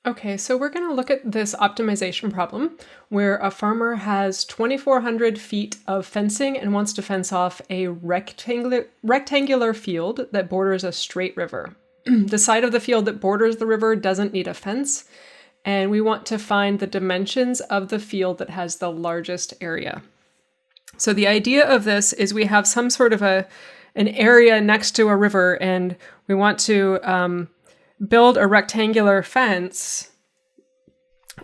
Okay, so we're going to look at this optimization problem where a farmer has 2,400 feet of fencing and wants to fence off a rectangular field that borders a straight river. The side of the field that borders the river doesn't need a fence, and we want to find the dimensions of the field that has the largest area. So the idea of this is we have some sort of an area next to a river, and we want to build a rectangular fence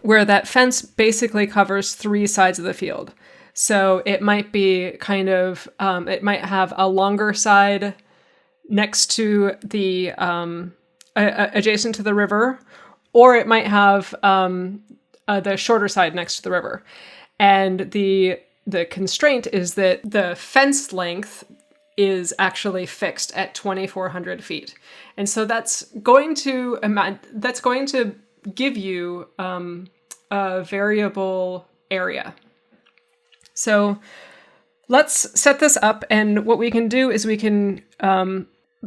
where that fence basically covers 3 sides of the field. So it might be it might have a longer side next to the, adjacent to the river, or it might have the shorter side next to the river. And the constraint is that the fence length is actually fixed at 2,400 feet. And so that's going to give you a variable area. So let's set this up, and what we can do is we can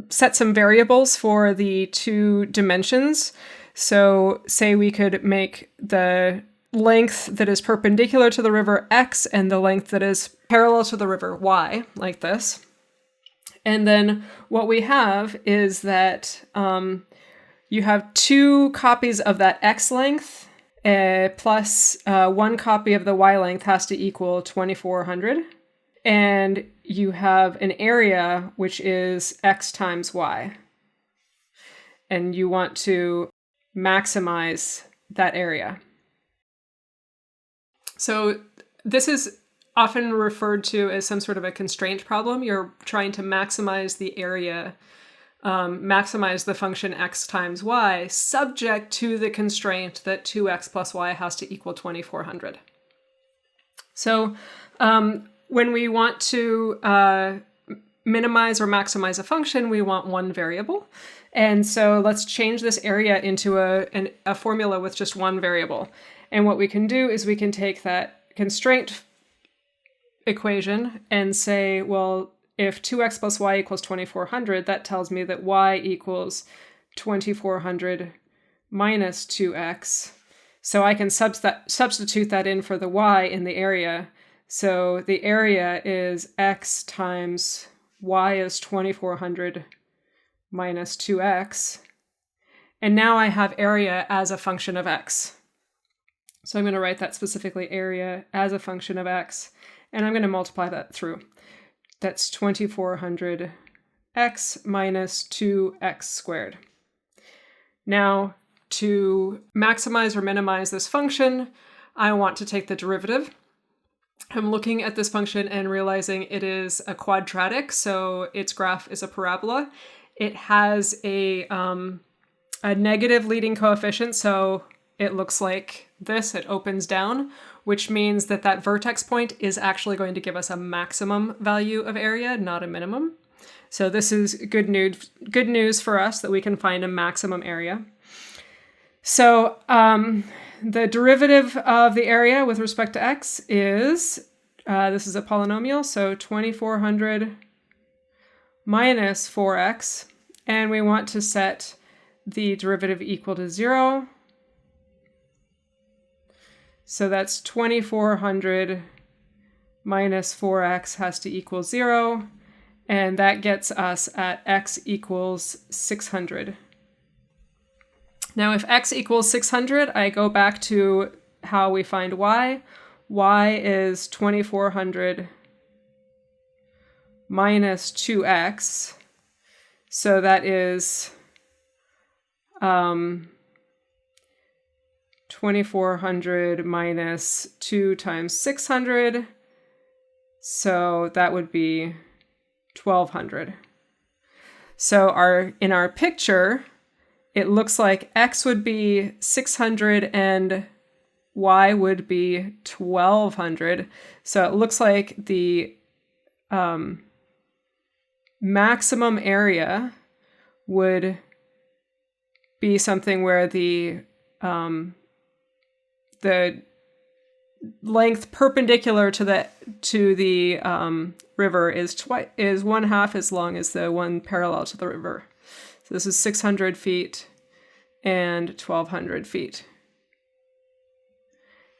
set some variables for the 2 dimensions. So say we could make the length that is perpendicular to the river x and the length that is parallel to the river y, like this. And then what we have is that you have 2 copies of that x length plus 1 copy of the y length has to equal 2,400. And you have an area which is x times y. And you want to maximize that area. So this is often referred to as some sort of a constraint problem. You're trying to maximize the area, maximize the function x times y, subject to the constraint that 2x plus y has to equal 2,400. So when we want to minimize or maximize a function, we want one variable. And so let's change this area into a formula with just one variable. And what we can do is we can take that constraint equation and say, well, if 2x plus y equals 2,400, that tells me that y equals 2,400 minus 2x. So I can substitute that in for the y in the area. So the area is x times y is 2,400 minus 2x. And now I have area as a function of x. So I'm going to write that specifically, area as a function of x. And I'm going to multiply that through. That's 2,400x minus 2x squared. Now, to maximize or minimize this function, I want to take the derivative. I'm looking at this function and realizing it is a quadratic, so its graph is a parabola. It has a negative leading coefficient, so it looks like this. It opens down, which means that that vertex point is actually going to give us a maximum value of area, not a minimum. So this is good news for us that we can find a maximum area. So the derivative of the area with respect to x is, this is a polynomial, so 2,400 minus 4x, and we want to set the derivative equal to 0. So that's 2,400 minus 4x has to equal 0, and that gets us at x equals 600. Now, if x equals 600, I go back to how we find y. Y is 2,400 minus 2x. So that is 2,400 minus 2 times 600. So that would be 1,200. So in our picture, it looks like x would be 600 and y would be 1,200. So it looks like the maximum area would be something where the length perpendicular to the river is 1/2 as long as the one parallel to the river. So this is 600 feet, and 1,200 feet.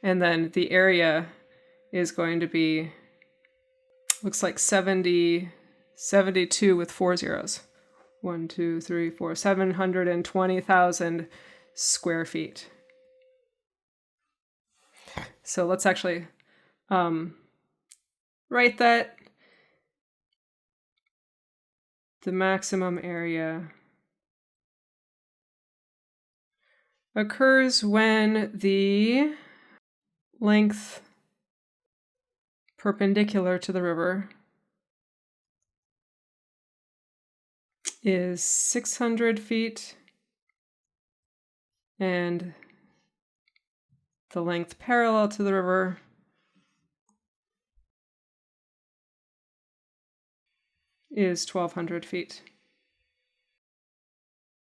And then the area is going to be, looks like 72 with 4 zeros. 1, 2, 3, 4, 720,000 square feet. So let's actually write that. The maximum area occurs when the length perpendicular to the river is 600 feet and the length parallel to the river is 1,200 feet.